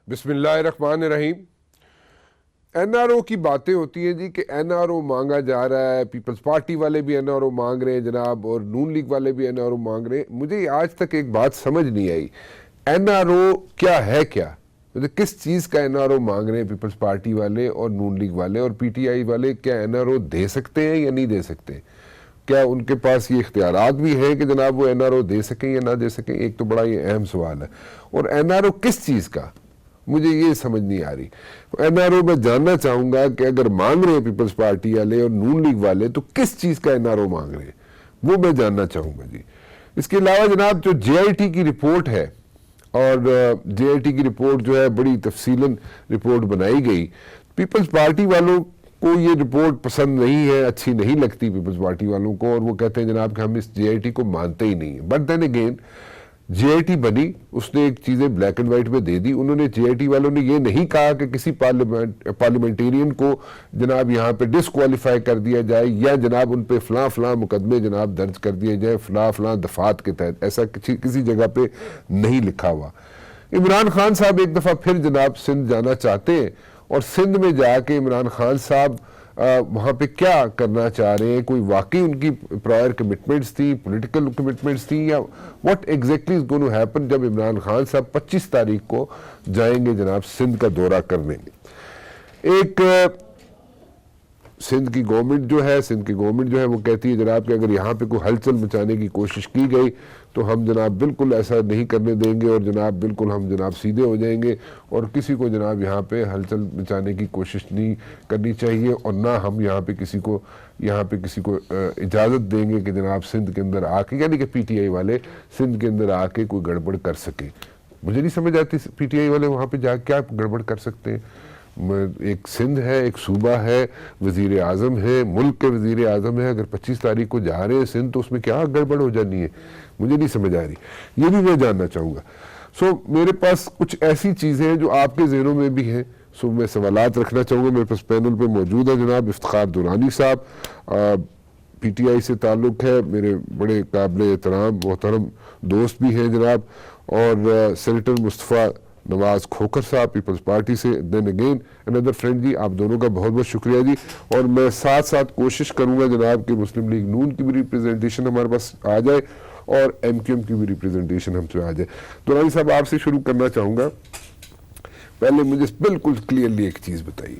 بسم اللہ الرحمن الرحیم۔ این آر او کی باتیں ہوتی ہیں جی کہ این آر او مانگا جا رہا ہے، پیپلز پارٹی والے بھی این آر او مانگ رہے ہیں جناب، اور نون لیگ والے بھی این آر او مانگ رہے ہیں۔ مجھے آج تک ایک بات سمجھ نہیں آئی، این آر او کیا ہے؟ کیا کس چیز کا این آر او مانگ رہے ہیں پیپلز پارٹی والے اور نون لیگ والے اور پی ٹی آئی والے؟ کیا این آر او دے سکتے ہیں یا نہیں دے سکتے؟ کیا ان کے پاس یہ اختیارات بھی ہیں کہ جناب وہ این آر او دے سکیں یا نہ دے سکیں؟ ایک تو بڑا یہ اہم سوال ہے۔ اور این آر او کس چیز کا، مجھے یہ سمجھ نہیں آ رہی۔ این آر او میں جاننا چاہوں گا کہ اگر مانگ رہے ہیں پیپلز پارٹی والے اور نون لیگ والے تو کس چیز کا این آر او مانگ رہے ہیں، وہ میں جاننا چاہوں گا جی۔ اس کے علاوہ جناب جو جے آئی ٹی کی رپورٹ ہے، اور جے آئی ٹی کی رپورٹ جو ہے بڑی تفصیلاً رپورٹ بنائی گئی، پیپلز پارٹی والوں کو یہ رپورٹ پسند نہیں ہے، اچھی نہیں لگتی پیپلز پارٹی والوں کو، اور وہ کہتے ہیں جناب کہ ہم اس جے آئی ٹی کو مانتے ہی نہیں ہیں۔ But then again J I T بنی، اس نے ایک چیزیں بلیک اینڈ وائٹ میں دے دی۔ انہوں نے جے آئی ٹی والوں نے یہ نہیں کہا کہ کسی پارلیمنٹیرین کو جناب یہاں پہ ڈسکوالیفائی کر دیا جائے یا جناب ان پہ فلاں فلاں مقدمے جناب درج کر دیے جائے فلاں فلاں دفعات کے تحت، ایسا کسی جگہ پہ نہیں لکھا ہوا۔ عمران خان صاحب ایک دفعہ پھر جناب سندھ جانا چاہتے ہیں، اور سندھ میں جا کے عمران خان صاحب وہاں پہ کیا کرنا چاہ رہے ہیں؟ کوئی واقعی ان کی پرائر کمٹمنٹس تھیں، پولیٹیکل کمٹمنٹس تھیں، یا what exactly is going to happen جب عمران خان صاحب 25 تاریخ کو جائیں گے جناب سندھ کا دورہ کرنے؟ ایک سندھ کی گورنمنٹ جو ہے وہ کہتی ہے جناب کہ اگر یہاں پہ کوئی ہلچل مچانے کی کوشش کی گئی تو ہم جناب بالکل ایسا نہیں کرنے دیں گے، اور جناب بالکل ہم جناب سیدھے ہو جائیں گے، اور کسی کو جناب یہاں پہ ہلچل مچانے کی کوشش نہیں کرنی چاہیے، اور نہ ہم یہاں پہ کسی کو اجازت دیں گے کہ جناب سندھ کے اندر آ کے، یعنی کہ پی ٹی آئی والے سندھ کے اندر آ کے کوئی گڑبڑ کر سکیں۔ مجھے نہیں سمجھ آتی پی ٹی آئی والے وہاں پہ جا کے کیا گڑبڑ کر سکتے ہیں۔ ایک سندھ ہے، ایک صوبہ ہے، وزیر اعظم ہے، ملک کے وزیر اعظم ہے، اگر 25 تاریخ کو جا رہے ہیں سندھ تو اس میں کیا گڑبڑ ہو جانی ہے؟ مجھے نہیں سمجھ آ رہی، یہ بھی میں جاننا چاہوں گا۔ میرے پاس کچھ ایسی چیزیں ہیں جو آپ کے ذہنوں میں بھی ہیں، میں سوالات رکھنا چاہوں گا۔ میرے پاس پینل پہ موجود ہے جناب افتخار درانی صاحب، پی ٹی آئی سے تعلق ہے، میرے بڑے قابل احترام محترم دوست بھی ہیں جناب، اور سینیٹر مصطفیٰ نواز کھوکھر صاحب پیپلز پارٹی سے، دین اگین اندر فرینڈ جی، آپ دونوں کا بہت بہت شکریہ جی۔ اور میں ساتھ ساتھ کوشش کروں گا جناب کہ مسلم لیگ نون کی بھی ریپریزنٹیشن ہمارے پاس آ جائے اور ایم کیو ایم کی بھی ریپریزنٹیشن ہم سے آ جائے۔ درانی صاحب آپ سے شروع کرنا چاہوں گا، پہلے مجھے بالکل کلیئرلی ایک چیز بتائیے،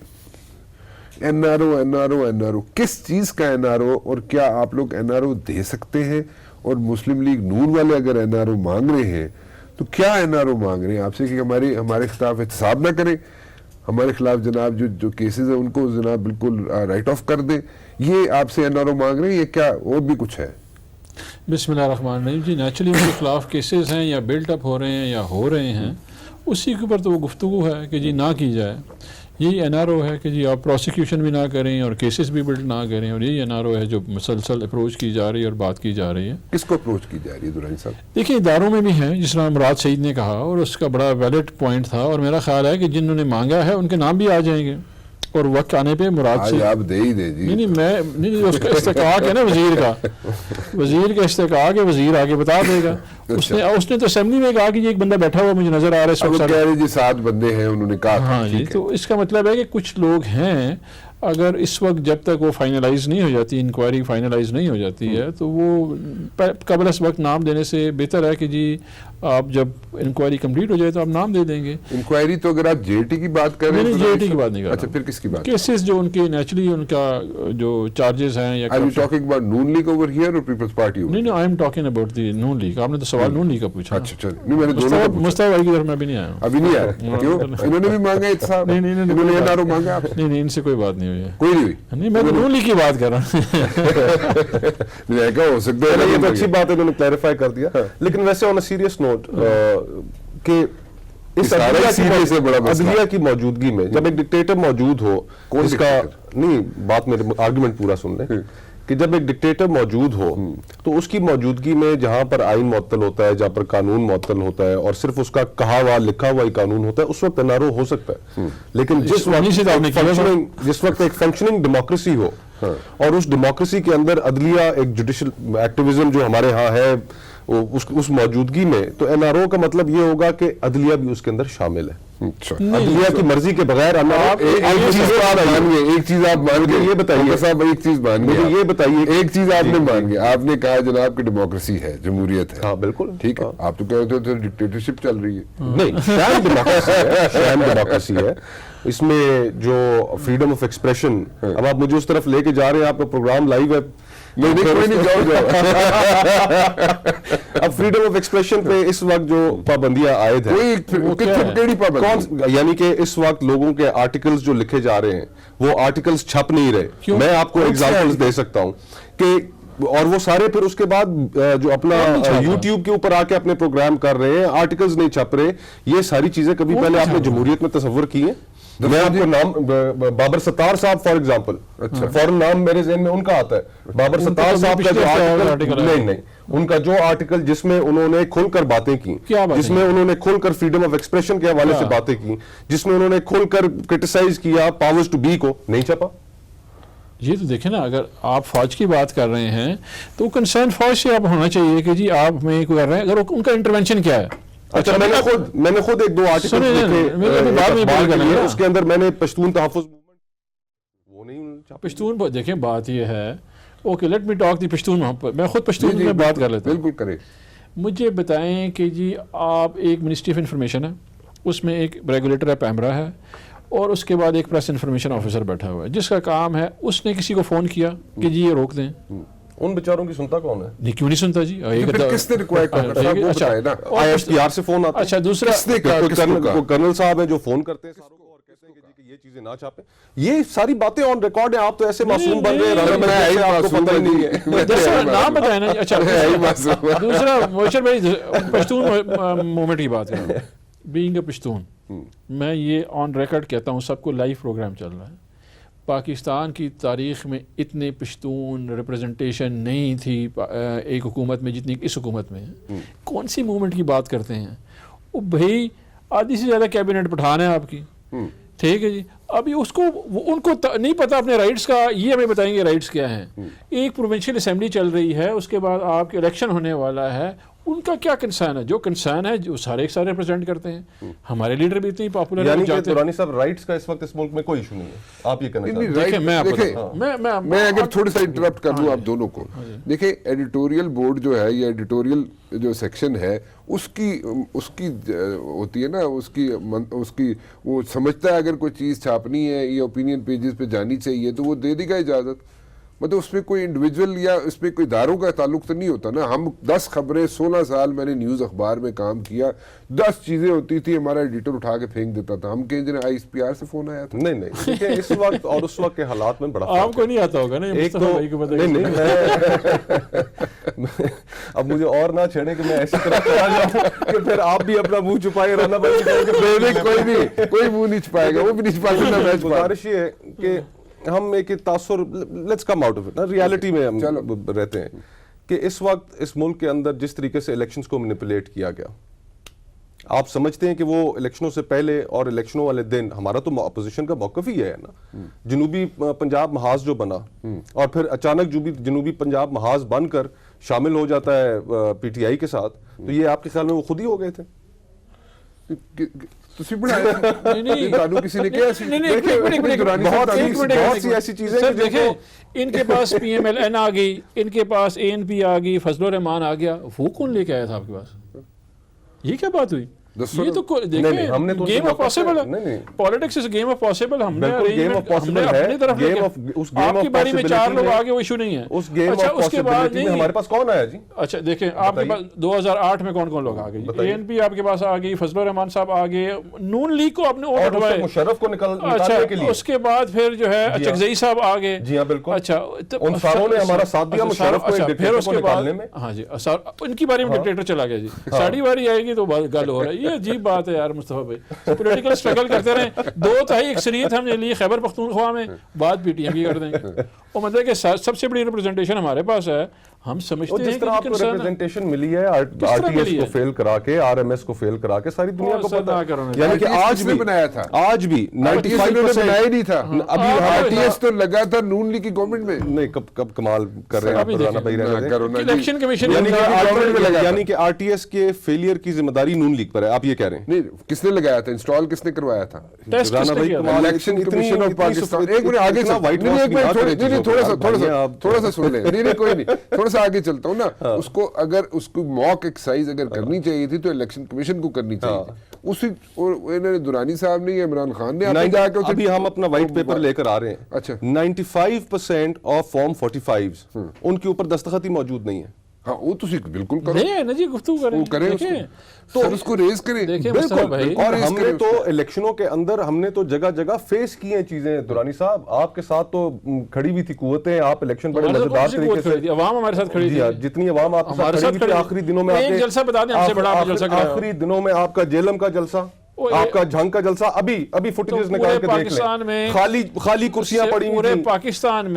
این آر او کس چیز کا این آر او، اور کیا آپ لوگ این آر او دے سکتے ہیں؟ اور مسلم لیگ نون والے اگر این آر او مانگ رہے ہیں تو کیا این آر او مانگ رہے ہیں آپ سے کہ ہمارے خلاف احتساب نہ کریں، ہمارے خلاف جناب جو کیسز ہیں ان کو جناب بالکل رائٹ آف کر دیں؟ یہ آپ سے این آر او مانگ رہے ہیں، یہ کیا اور بھی کچھ ہے؟ بسم اللہ الرحمن الرحیم جی۔ نیچرلی ان کے خلاف کیسز ہیں یا بلٹ اپ ہو رہے ہیں یا ہو رہے ہیں، اسی کے اوپر تو وہ گفتگو ہے کہ جی نہ کی جائے۔ یہی این آر او ہے کہ جی آپ پروسیکیوشن بھی نہ کریں اور کیسز بھی بلڈ نہ کریں، اور یہی این آر او ہے جو مسلسل اپروچ کی جا رہی ہے اور بات کی جا رہی ہے۔ کس کو اپروچ کی جا رہی ہے درانی صاحب؟ دیکھیں اداروں میں بھی ہیں، جس طرح مراد سعید نے کہا، اور اس کا بڑا ویلڈ پوائنٹ تھا، اور میرا خیال ہے کہ جنہوں نے مانگا ہے ان کے نام بھی آ جائیں گے، اور وقت آنے پہ مراد سے آپ دے ہی دے جی۔ نہیں اس کا استحقاق ہے نا وزیر کا استحقاق ہے، وزیر آگے بتا دے گا۔ اس نے تو اسمبلی میں کہا کہ یہ ایک بندہ بیٹھا ہوا مجھے نظر آ رہا ہے، کہہ رہے جی 7 بندے ہیں، انہوں نے کہا ہاں جی۔ تو اس کا مطلب ہے کہ کچھ لوگ ہیں، اگر اس وقت جب تک وہ فائنلائز نہیں ہو جاتی، انکوائری فائنلائز نہیں ہو جاتی ہے، تو وہ قبل اس وقت نام دینے سے بہتر ہے کہ جی آپ جب انکوائری کمپلیٹ ہو جائے تو آپ نام دے دیں گے۔ انکوائری تو اگر آپ جے ٹی کی بات کر رہے ہیں، جے ٹی کی بات نہیں کر رہا۔ اچھا پھر کس کی بات؟ کیسز جو ان کے نیچرلی ان کا جو چارجز ہیں یا Are you talking about Noon League over here اور پیپلز پارٹی اوور؟ نہیں، I am talking about the Noon League. آپ نے تو سوال نون لیگ کا پوچھا۔ اچھا نہیں، میں نے دونوں کا پوچھا۔ مصطفیٰ بھائی کی طرف میں بھی نہیں آیا ہوں، ابھی نہیں آیا؟ کیوں؟ انہوں نے بھی مانگا احتساب؟ نہیں انہوں نے این آر او مانگا آپ سے؟ نہیں، ان سے کوئی بات نہیں ہوئی ہے۔ کوئی نہیں ہوئی؟ نہیں، میں تو نون لیگ کی بات کر رہا ہوں۔ نہیں کیا ہو سکتا ہے، یہ تو اچھی بات ہے، انہوں نے کلیریفائی کر دیا۔ لیکن ویسے آن اے سیریس نوٹ کہ اس عدلیہ کی موجودگی میں جب ایک ڈکٹیٹر موجود ہو، اس کا نہیں بات میرے آرگومنٹ پورا سن لیں، کہ جب ایک ڈکٹیٹر موجود ہو تو اس کی موجودگی میں جہاں پر آئین معطل ہوتا ہے، جہاں پر قانون معطل ہوتا ہے، اور صرف اس کا کہا ہوا لکھا ہوا ہی قانون ہوتا ہے، اس وقت این آر او ہو سکتا ہے۔ لیکن جس وقت ایک فنکشننگ ڈیموکریسی ہو، اور اس ڈیموکریسی کے اندر عدلیہ ایک جوڈیشل ایکٹیویزم جو ہمارے ہاں ہے، اس موجودگی میں تو این آر او کا مطلب یہ ہوگا کہ عدلیہ بھی اس کے اندر شامل ہے. اچھا عدلیہ کی مرضی کے بغیر ایک چیز آپ مان گئے, یہ بتائیے صاحب ایک چیز مان گئے, یہ بتائیے ایک چیز آپ نے مان گیا, آپ نے کہا جناب کہ ڈیموکریسی ہے, جمہوریت ہے. ہاں بالکل ٹھیک ہے, آپ تو کہہ رہے تھے ڈکٹیٹرشپ چل رہی ہے. نہیں, شام ڈیموکریسی ہے. اس میں جو فریڈم آف ایکسپریشن, اب آپ مجھے اس طرف لے کے جا رہے ہیں, آپ کا پروگرام لائیو ہے, اب فریڈم آف ایکسپریشن پہ اس وقت جو پابندیاں عائد ہیں, یعنی کہ اس وقت لوگوں کے آرٹیکلز جو لکھے جا رہے ہیں وہ آرٹیکلز چھپ نہیں رہے. میں آپ کو ایگزامپلز دے سکتا ہوں کہ, اور وہ سارے پھر اس کے بعد جو اپنا یوٹیوب کے اوپر آ کے اپنے پروگرام کر رہے ہیں, آرٹیکلز نہیں چھپ رہے. یہ ساری چیزیں کبھی پہلے آپ نے جمہوریت میں تصور کی ہیں؟ میں آپ کو نام بابر ستار صاحب فار ایگزامپل, فوراً نام میرے ذہن میں ان کا آتا ہے. بابر ستار صاحب کا جو آرٹیکل, نہیں ان کا جو آرٹیکل جس میں انہوں نے کھل کر باتیں کی, جس میں انہوں نے کھل کر فریڈم آف ایکسپریشن کے حوالے سے باتیں کی, جس میں انہوں نے کھل کر کرٹیسائز کیا پاورز ٹو بی کو, نہیں چھپا. یہ تو دیکھیں نا, اگر آپ فوج کی بات کر رہے ہیں تو کنسرن فوج سے آپ ہونا چاہیے کہ جی آپ میں کر رہے ہیں, اگر ان کا انٹرونشن کیا ہے. اچھا, میں نے خود ایک دو آرٹیکل لکھے, اس کے اندر میں نے پشتون تحفظ وہ نہیں پشتون, دیکھیں بات یہ ہے, okay let me talk the Pashtun, میں خود پشتون میں بات کر لیتا ہوں. بالکل کریں. مجھے بتائیں کہ جی آپ ایک منسٹری آف انفارمیشن ہے, اس میں ایک ریگولیٹر ہے پیمرا ہے, اور اس کے بعد ایک پریس انفارمیشن آفیسر بیٹھا ہوا ہے جس کا کام ہے, اس نے کسی کو فون کیا کہ جی یہ روک دیں. ان بیچاروں کی سنتا کون ہے؟ نہیں کیوں نہیں سنتا جی, کس نے ریکوائر ISPR سے فون آتا ہے. اچھا دوسرا کرنل صاحب ہیں جو فون کرتے ہیں ساروں کو اور کہتے ہیں کہ یہ چیزیں نہ چھاپیں. یہ ساری باتیں آن ریکارڈ ہیں. آپ تو ایسے معصوم بن رہے ہیں, آپ کو پتہ ہی نہیں ہے. نام بتائیں نا. اچھا دوسرا موشر بھائی پشتون موومنٹ کی بات کر, بینگ اے پشتون, میں یہ آن ریکارڈ کہتا ہوں, سب کو لائیو پروگرام چل رہا ہے. پاکستان کی تاریخ میں اتنے پشتون ریپرزنٹیشن نہیں تھی ایک حکومت میں جتنی اس حکومت میں ہے. کون سی موومنٹ کی بات کرتے ہیں وہ بھائی, آدھی سے زیادہ کیبنٹ پٹھان ہے آپ کی, ٹھیک ہے جی. ابھی اس کو ان کو نہیں پتا اپنے رائٹس کا, یہ ہمیں بتائیں گے رائٹس کیا ہیں. ایک پروونشل اسمبلی چل رہی ہے, اس کے بعد آپ کے الیکشن ہونے والا ہے, ان کا کیا کنسرن ہے؟ جو کنسرن ہے جو سارے ایک سارے ریپرزینٹ کرتے ہیں. ہمارے لیڈر بھی اتنی پاپولر ہیں, یعنی کہ دورانی صاحب رائٹس کا اس وقت اس ملک میں کوئی ایشو نہیں ہے, آپ یہ کہنا چاہتے ہیں؟ میں اگر تھوڑا سا انٹرپٹ کر دوں آپ دونوں کو, دیکھیں ایڈیٹوریل بورڈ جو ہے یا ایڈیٹوریل جو سیکشن ہے, اس کی ہوتی ہے نا, اس کی وہ سمجھتا ہے اگر کوئی چیز چھاپنی ہے یا اوپینین پیجز پہ جانی چاہیے تو وہ دے دے گا اجازت. مطلب اس پہ کوئی انڈیویجول یا اس پہ کوئی اداروں کا تعلق تو نہیں ہوتا نا. ہم 10 خبریں 16 سال میں نے نیوز اخبار میں کام کیا, 10 چیزیں ہوتی تھی, ہمارا ایڈیٹر اٹھا کے پھینک دیتا تھا. ہم کہیں جنہیں ISPR سے فون آیا تھا. نہیں اس وقت اور اس وقت کے حالات میں بڑا آپ کو نہیں آتا ہوگا نا ایک تو نہیں اب مجھے اور نہ چھیڑے کہ میں ایسی طرح چلا جاؤں کہ پھر آپ بھی اپنا منہ چھپائے رہنا پڑے. کوئی منہ نہیں چھپائے گا, وہ بھی نہیں چھپائے گا. گزارش یہ ہے کہ ہم ایک تاثر, let's come out of it, reality میں ہم رہتے ہیں کہ اس وقت اس ملک کے اندر جس طریقے سے الیکشنز کو مینیپولیٹ کیا گیا, آپ سمجھتے ہیں کہ وہ الیکشنوں سے پہلے اور الیکشنوں والے دن ہمارا تو اپوزیشن کا موقف ہی ہے نا, جنوبی پنجاب محاذ جو بنا اور پھر اچانک جنوبی پنجاب محاذ بن کر شامل ہو جاتا ہے PTI کے ساتھ, تو یہ آپ کے خیال میں وہ خود ہی ہو گئے تھے؟ بہت سی ایسی چیزیں دیکھیں, ان کے پاس PMLN آ گئی, ان کے پاس ANP آ گئی, فضل الرحمان آ گیا, وہ کون لے کے آیا تھا آپ کے پاس؟ یہ کیا بات ہوئی؟ یہ تو دیکھیں گیم آف پاسبل ہے, politics is game of possible. ہم نے اپنی طرف آپ کی باری میں 4 لوگ آگے, وہ ایشو نہیں ہے. اچھا اس کے بعد ہمارے پاس کون آیا جی؟ اچھا دیکھیں آپ کے پاس 2008 میں کون لوگ آ گئے, ANP آپ کے پاس آ گئی, فضل الرحمان صاحب آ گئے, نون لیگ کو آپ نے اور اٹھوائے, مشرف کو نکالنے کے لیے. اس کے بعد پھر جو ہے اچکزئی صاحب آ گئے. جی ہاں بالکل. اچھا ان ساروں نے ہمارا ساتھ دیا مشرف کو پھر اس کے بعد, ہاں جی ان کی باری میں ڈکٹیٹر چلا گیا جی, ساڑھی باری آئے گی تو گل ہو رہا ہے. یہ عجیب بات ہے یار مصطفیٰ بھائی, پولیٹیکل اسٹرگل کرتے رہیں, 2/3 اکثریت ہم نے لی خیبر پختونخوا میں, بات پی ٹی ایم کی کر دیں, اور مطلب کہ سب سے بڑی ریپرزنٹیشن ہمارے پاس ہے, ہم سمجھتے ہیں جس طرح آپ کو ریپرزنٹیشن ملی ہے آر ٹی ایس کو فیل کرا کے, آر ایم ایس کو فیل کرا کے ساری دنیا کو پتا ہے, یعنی کہ آج بھی بنایا تھا, آج بھی 95% بنایا ہی نہیں تھا, ابھی آر ٹی ایس تو لگا تھا نون لیگ کی گورنمنٹ میں. نہیں کب کمال کر رہے ہیں آپ رانا بھائی, الیکشن کمیشن, یعنی کہ آر ٹی ایس کے فیلئر کی ذمہ داری نون لیگ پر ہے, آپ یہ کہہ رہے ہیں. نہیں, کس نے لگایا تھا, انسٹال کس نے کروایا تھا, رانا بھائی الیکشن کمیشن آف پاکستان. ایک منٹ آگے تھوڑا سا سن لیں, نہیں کوئی نہیں, تھوڑا سا آگے چلتا ہوں نا. اس کو اگر اس کو موک ایکسرسائز اگر کرنی چاہیے تھی تو الیکشن کمیشن کو کرنی چاہیے تھی. اسی انہوں نے دورانی صاحب نے یا عمران خان نے جا کے ابھی ہم اپنا وائٹ پیپر لے کر آ رہے ہیں. اچھا, 95% آف فارم 45 ان کے اوپر دستخط ہی موجود نہیں ہے. ہاں وہ تو بالکل کرو, نہیں نا جی, گفتگو کریں تو اس کو ریز کریں. بالکل, اور ہم نے تو الیکشنوں کے اندر ہم نے تو جگہ جگہ فیس کی ہیں چیزیں. دورانی صاحب آپ کے ساتھ تو کھڑی ہوئی تھی قوتیں, آپ الیکشن بڑے مزیدار طریقے سے, عوام ہمارے ساتھ کھڑی تھی, جتنی عوام آپ کے ساتھ کھڑی تھی. آخری دنوں میں ایک جلسہ بتا دیں, ہم سے بڑا جلسہ کرا, آخری دنوں میں آپ کا جیلم کا جلسہ, آپ کا جھنگ کا جلسہ, ابھی فوٹیجز نکال کے دیکھ لیں, خالی کرسیاں پڑی ہوئی تھیں. پورے پاکستان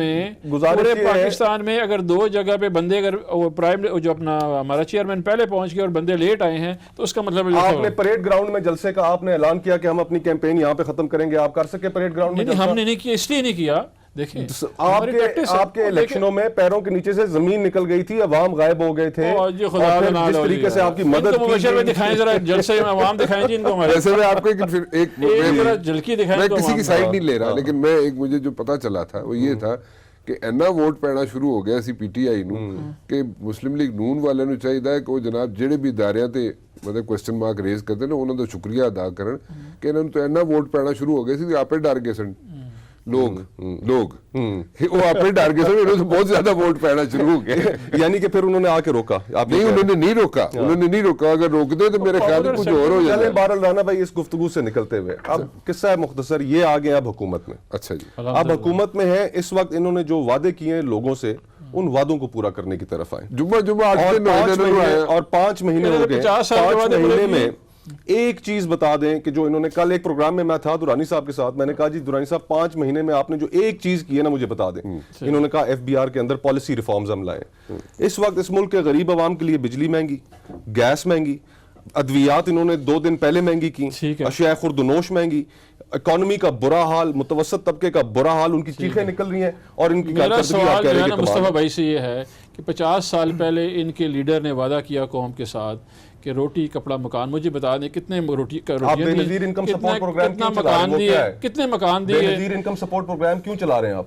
میں اگر 2 جگہ پہ بندے, اگر پرائم جو اپنا ہمارا چیئرمین پہلے پہنچ گئے اور بندے لیٹ آئے ہیں, تو اس کا مطلب آپ نے پریڈ گراؤنڈ میں جلسے کا آپ نے اعلان کیا کہ ہم اپنی کیمپین یہاں پہ ختم کریں گے, آپ کر سکے پریڈ گراؤنڈ میں؟ ہم نے نہیں کیا, اس لیے نہیں کیا. دیکھیں آپ کے الیکشنوں میں پیروں کے نیچے سے زمین نکل گئی تھی, عوام غائب ہو گئے تھے, جس طریقے سے آپ کی مدد کی. دکھائیں ذرا جلسے میں, عوام دکھائیں جی ان کو. ویسے میں آپ کو جھلکی دکھائیں, میں کسی کی سائڈ نہیں لے رہا, لیکن میں ایک مجھے جو پتا چلا تھا وہ یہ تھا کہ اینا ووٹ پینا شروع ہو گیا سی پی ٹی آئی نو کہ مسلم لیگ نون والے نو چاہیے کہ وہ جناب جڑے بھی ادارے تے مطلب کوسچن مارک ریز کرتے ہیں انہوں کا شکریہ ادا کرن کہ انہوں تو اینا ووٹ پینا شروع ہو گئے سی آپ ڈر گئے سن لوگ وہ آپ ڈر گئے سن, انہوں سے بہت زیادہ ووٹ پینا شروع ہو گئے. یعنی کہ پھر انہوں نے آ کے روکا؟ نہیں, انہوں نے نہیں روکا, اگر روک دے تو میرے خیال میں کچھ اور ہو جائے. بہرحال رانا بھائی اس گفتگو سے نکلتے ہوئے اب قصہ ہے مختصر, یہ آ گئے اب حکومت میں. اچھا جی, اب حکومت میں ہے اس وقت, انہوں نے جو وعدے کیے ہیں لوگوں سے ان وعدوں کو پورا کرنے کی طرف آئے. جمعہ اور 5 مہینے ہو گئے. 5 مہینے میں ایک چیز بتا دیں کہ جو انہوں نے, کل ایک پروگرام میں تھا دورانی صاحب کے ساتھ, میں نے کہا جی دورانی صاحب 5 مہینے میں آپ نے جو ایک چیز کی ہے نا مجھے بتا دیں. انہوں نے کہا ایف بی آر کے اندر پالیسی ریفارمز ہم لائیں. اس وقت اس ملک کے غریب عوام کے لیے بجلی مہنگی, گیس مہنگی, ادویات انہوں نے 2 دن پہلے مہنگی کی, اشیاء خردنوش مہنگی, اکانومی کا برا حال, متوسط طبقے کا برا حال, ان کی چیخیں نکل رہی ہیں. اور ان کی میرا سوال جو ہے نا مصطفیٰ بھائی سے یہ ہے کہ 50 سال پہلے ان کے لیڈر نے وعدہ کیا قوم کے ساتھ کہ روٹی کپڑا مکان, مجھے بتا دیں کتنے روٹی مکان دیے, کتنے مکان دیے, بے نظیر انکم سپورٹ پروگرام کیوں چلا رہے ہیں آپ؟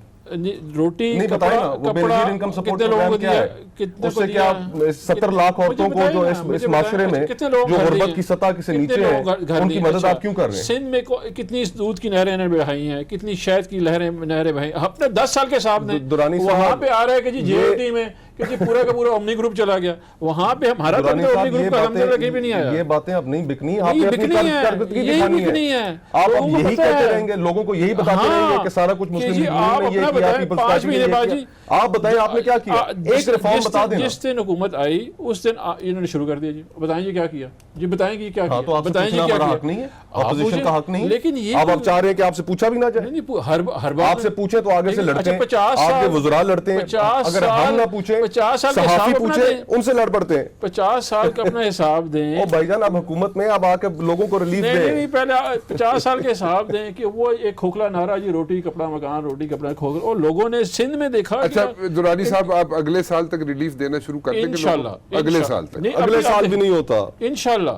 روٹی نہیں بتائیں نا, وہ بے نظیر انکم سپورٹ پروگرام کیا ہے؟ اس سے کیا 70 لاکھ عورتوں کو جو اس معاشرے میں جو غربت کی سطح سے نیچے ہیں ان کی مدد آپ کیوں کر رہے ہیں؟ سندھ میں کتنی دودھ کی نہریں انہوں نے بہائی ہیں, کتنی شہد کی نہریں بہائی, اپنے 10 سال کے حساب نے وہاں پہ آ رہا ہے کہ جی جے او ٹی میں کہ جی پورا کا پورا اومنی گروپ چلا گیا, وہاں پہ ہمارا اومنی گروپ کا الحمدللہ کہیں بھی نہیں آیا. یہ باتیں اب نہیں بکنی, آپ نے اپنی کارکردگی دکھانی ہے. آپ اب یہی کہتے رہیں گے, لوگوں کو یہی بتاتے رہیں گے کہ سارا کچھ مسلم لیگ نے یہ کیا, پیپلز پارٹی نے یہ کیا. آپ بتائیں آپ نے کیا کیا, ایک ریفارم بتا دیں. جس دن حکومت آئی اس دن انہوں نے شروع کر دیا, جی بتائیں جی کیا کیا, جی بتائیں گے کیا کیا, تو آپ سے پوچھنا بڑا حق نہیں ہے, اپوزیشن کا حق نہیں. لیکن یہ آپ چاہ رہے ہیں کہ آپ سے پوچھا بھی نہ جائے, ہر بار آپ سے پوچھیں تو آگے سے لڑتے ہیں, آپ کے وزراء لڑتے ہیں, اگر ہم نہ پوچھیں 50 سال صحافی پوچھیں ان سے لڑ پڑتے ہیں. 50 سال کا اپنا حساب دیں. او بھائی جان اب حکومت میں اب آ کے لوگوں کو ریلیف دیں. نہیں پہلے 50 سال کے حساب دیں کہ وہ ایک کھوکھلا نعرہ جی روٹی کپڑا مکان, روٹی کپڑا کھوکھلا, اور لوگوں نے سندھ میں دیکھا. اچھا دورانی صاحب آپ اگلے سال تک ریلیف دینا شروع کر دیں گے؟ انشاءاللہ. اگلے سال تک؟ اگلے سال بھی نہیں ہوتا انشاءاللہ.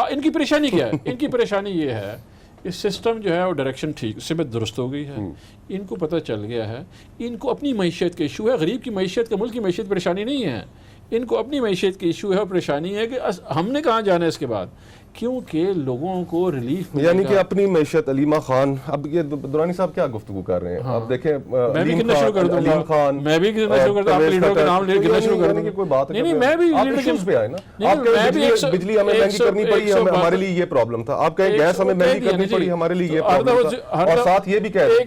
ان کی پریشانی کیا ہے؟ ان کی پریشانی یہ ہے کہ سسٹم جو ہے وہ ڈائریکشن ٹھیک سے درست ہو گئی ہے, ان کو پتہ چل گیا ہے, ان کو اپنی معیشت کے ایشو ہے, غریب کی معیشت کا, ملک کی معیشت پریشانی نہیں ہے, ان کو اپنی معیشت کی ایشو ہے اور پریشانی ہے کہ ہم نے کہاں جانا ہے اس کے بعد, کیونکہ لوگوں کو ریلیف یعنی کہ اپنی معیشت. علیمہ خان, اب یہ دورانی صاحب کیا گفتگو کر رہے ہیں, اب دیکھیں علیم خان, میں بھی گننا شروع کرتا ہوں, آپ لیڈروں کے نام گننا شروع کر دیں گے, کوئی بات نہیں میں بھی آپ ایشوز پہ آئے نا, آپ کہیں بجلی ہمیں مہنگی کرنی پڑی, ہمارے لیے یہ پرابلم تھا, آپ کہیں گیس ہمیں مہنگی کرنی پڑی, ہمارے لیے یہ پرابلم تھا, اور ساتھ یہ بھی کہہ رہے ہیں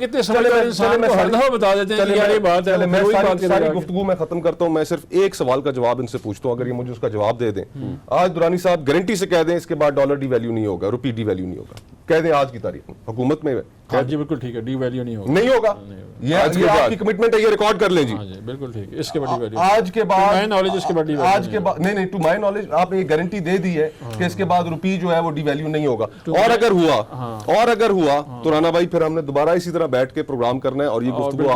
ساری گفتگو میں ختم کرتا ہوں, میں صرف ایک سوال کا جواب ان سے پوچھتا ہوں, اگر یہ مجھے اس کا جواب دے دیں. آج دورانی صاحب گارنٹی سے کہہ دیں اس کے بعد ڈالر ڈی ویلیو نہیں ہوگا, روپی ڈی ویلیو نہیں ہوگا. کہہ دیں آج کی تاریخ حکومت میں ہاں جی بالکل ٹھیک ہے, ڈی ویلیو نہیں ہوگا, نہیں ہوگا. یہ آپ کی کمٹمنٹ ہے, یہ ریکارڈ کر لیں جی. ہاں جی بالکل ٹھیک ہے, اس کے بعد ڈی ویلیو آج کے بعد مائی نالج اس کے بعد ڈی ویلیو آج کے بعد نہیں ٹو مائی نالج آپ نے یہ گارنٹی دے دی ہے کہ اس کے بعد روپی جو ہے وہ ڈی ویلیو نہیں ہوگا. اور اگر ہوا تو رانا بھائی پھر ہم نے دوبارہ اسی طرح بیٹھ کے پروگرام کرنا ہے اور یہ گفتگو